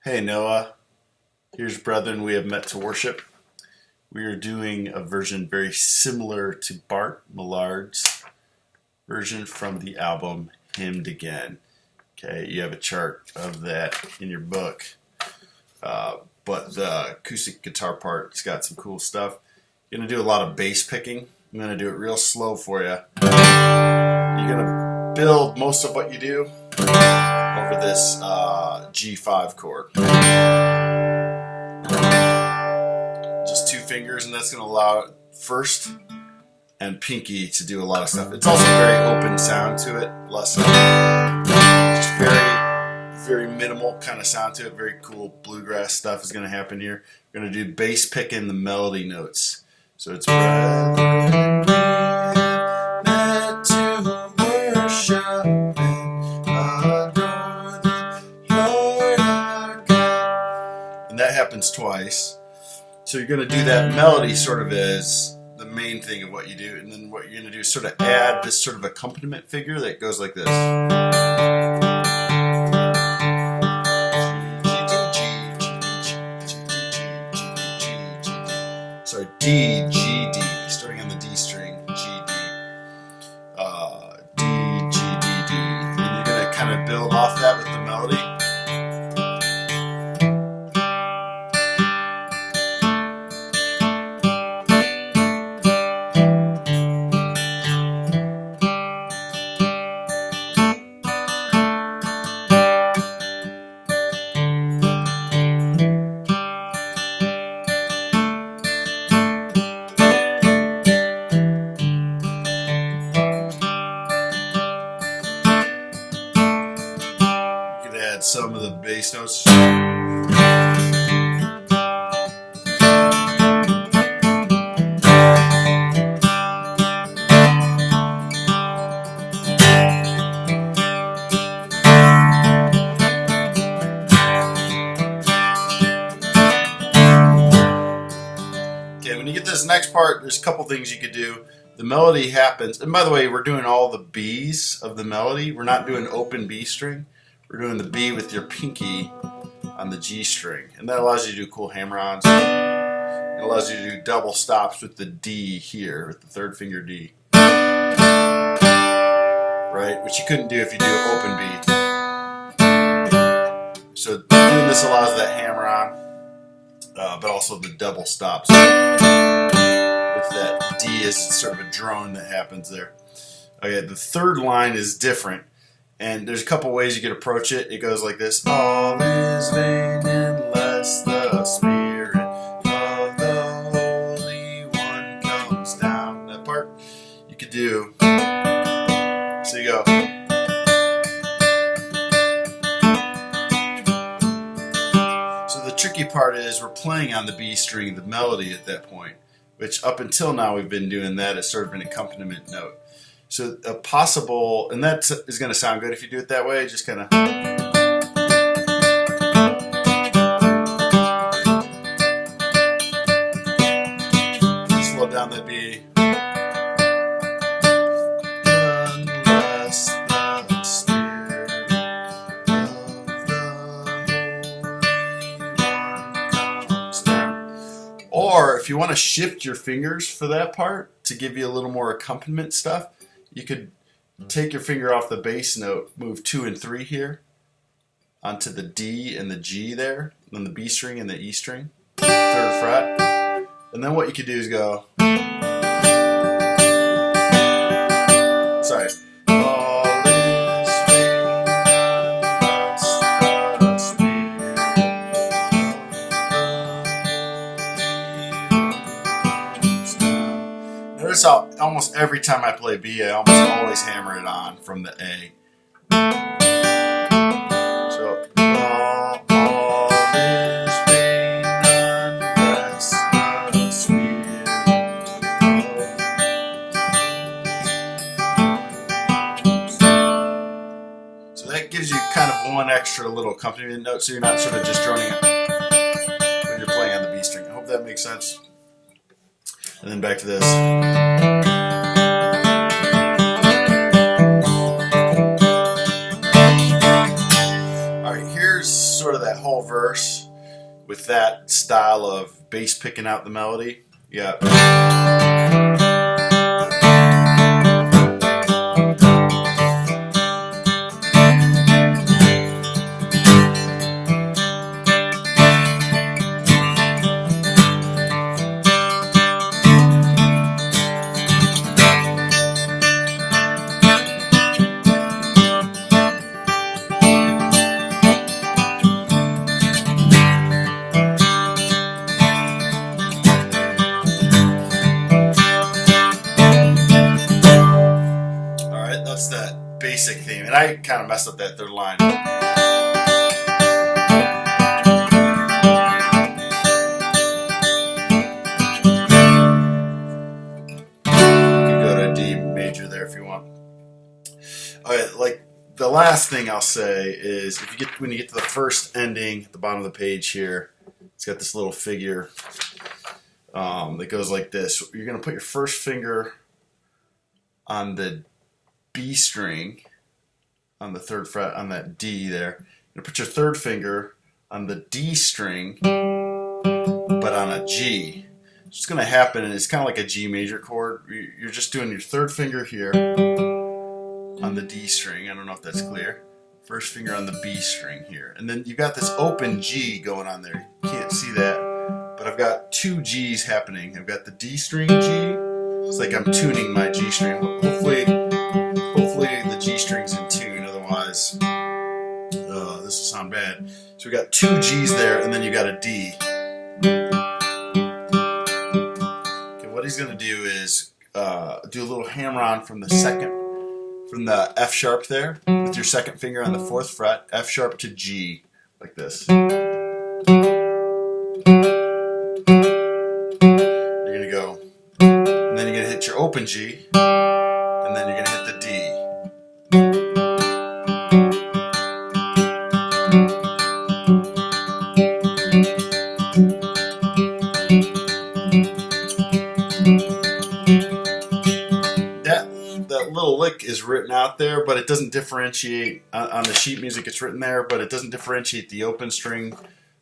Hey Noah, here's brethren we have met to worship. We are doing a version very similar to Bart Millard's version from the album Hymned Again. Okay, you have a chart of that in your book, but the acoustic guitar part's got some cool stuff. You're going to do a lot of bass picking. I'm going to do it real slow for you. You're going to build most of what you do over this G5 chord. Just two fingers, and that's going to allow first and pinky to do a lot of stuff. It's also a very open sound to it, less just very minimal kind of sound to it. Very cool bluegrass stuff is going to happen here. We're going to do bass picking the melody notes. So it's meant to worship and adore the Lord our God. And that happens twice. So you're going to do that melody sort of as the main thing of what you do, and then what you're going to do is sort of add this sort of accompaniment figure that goes like this. Sorry, D, G, D, starting on the D string, G, D, D, G, D, D, and then you're going to kind of build off that with the melody. Add some of the bass notes. Okay, when you get this next part, there's a couple things you could do. The melody happens, and by the way, we're doing all the B's of the melody. We're not doing open B string. We're doing the B with your pinky on the G string, and that allows you to do cool hammer-ons. It allows you to do double stops with the D here, with the third finger D, right? Which you couldn't do if you do open B. So doing this allows that hammer-on, but also the double stops. With that D is sort of a drone that happens there. Okay, the third line is different. And there's a couple ways you could approach it. It goes like this. All is vain unless the Spirit of the Holy One comes down. That part you could do. So you go. So the tricky part is we're playing on the B string, the melody at that point, which up until now we've been doing that as sort of an accompaniment note. So a possible, and that is going to sound good if you do it that way, just kind of. Slow down that B. Unless the Spirit of the Holy One comes down. Or if you want to shift your fingers for that part to give you a little more accompaniment stuff, you could take your finger off the bass note, move 2 and 3 here onto the D and the G there, and the B string and the E string, 3rd fret. And then what you could do is go. Sorry. All is vain unless the Spirit of the Holy One comes down. Notice how almost every time I play B, I almost always hammer it on from the A. So, all is vain unless the Spirit of the So that gives you kind of one extra little accompaniment note, so you're not sort of just droning it when you're playing on the B string. I hope that makes sense. And then back to this. Alright, here here's sort of that whole verse with that style of bass picking out the melody. Yeah. That's that basic theme, and I kind of messed up that third line. You can go to D major there if you want. All right, like the last thing I'll say is when you get to the first ending at the bottom of the page here, it's got this little figure that goes like this. You're going to put your first finger on the B string on the 3rd fret on that D there. You put your 3rd finger on the D string, but on a G. What's going to happen, and it's kind of like a G major chord. You're just doing your 3rd finger here on the D string. I don't know if that's clear. First finger on the B string here, and then you got this open G going on there. You can't see that, but I've got 2 G's happening. I've got the D string G. It's like I'm tuning my G string. Hopefully the G string's in tune, otherwise this will sound bad. So we got 2 G's there, and then you got a D. Okay, what he's going to do is do a little hammer-on from the F sharp there, with your 2nd finger on the 4th fret, F sharp to G, like this. You're going to go, and then you're going to hit your open G, and then you're going to hit the D. That little lick is written out there, but it doesn't differentiate on the sheet music. It's written there, but it doesn't differentiate the open string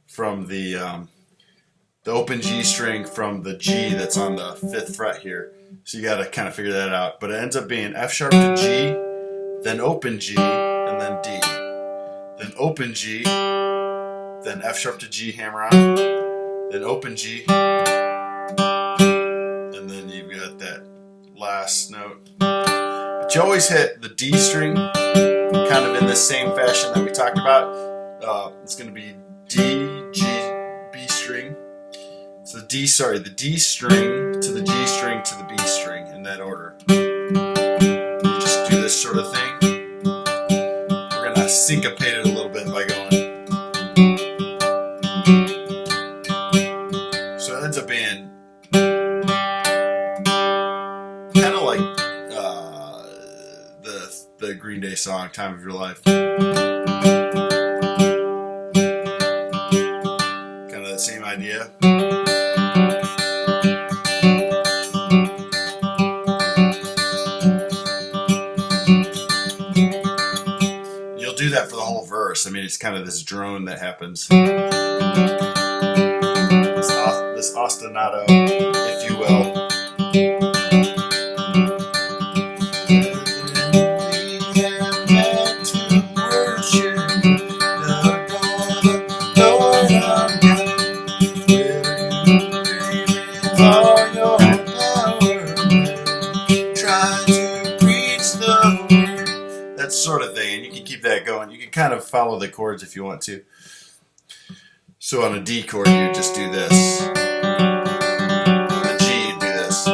from the open G string from the G that's on the 5th fret here. So you got to kind of figure that out. But it ends up being F sharp to G, then open G, and then D. Then open G, then F sharp to G, hammer on, then open G, and then you've got that last note. But you always hit the D string kind of in the same fashion that we talked about. It's going to be D, G, B string. So the D string to the G string to the B string in that order. You just do this sort of thing. We're going to syncopate it a little bit by going. So it ends up being kind of like the Green Day song, Time of Your Life. Kind of the same idea. You'll do that for the whole verse. I mean, it's kind of this drone that happens. This ostinato, if you will. That sort of thing, and you can keep that going. You can kind of follow the chords if you want to. So on a D chord, you just do this. On a G, you do this.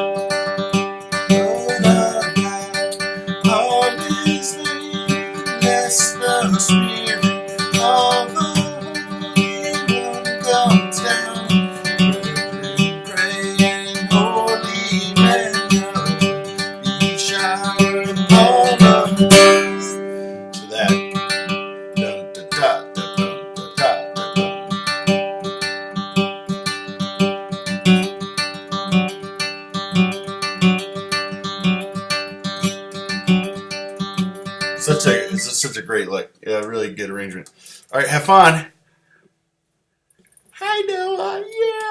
arrangement. All right, have fun. Hi, Noah. Yeah.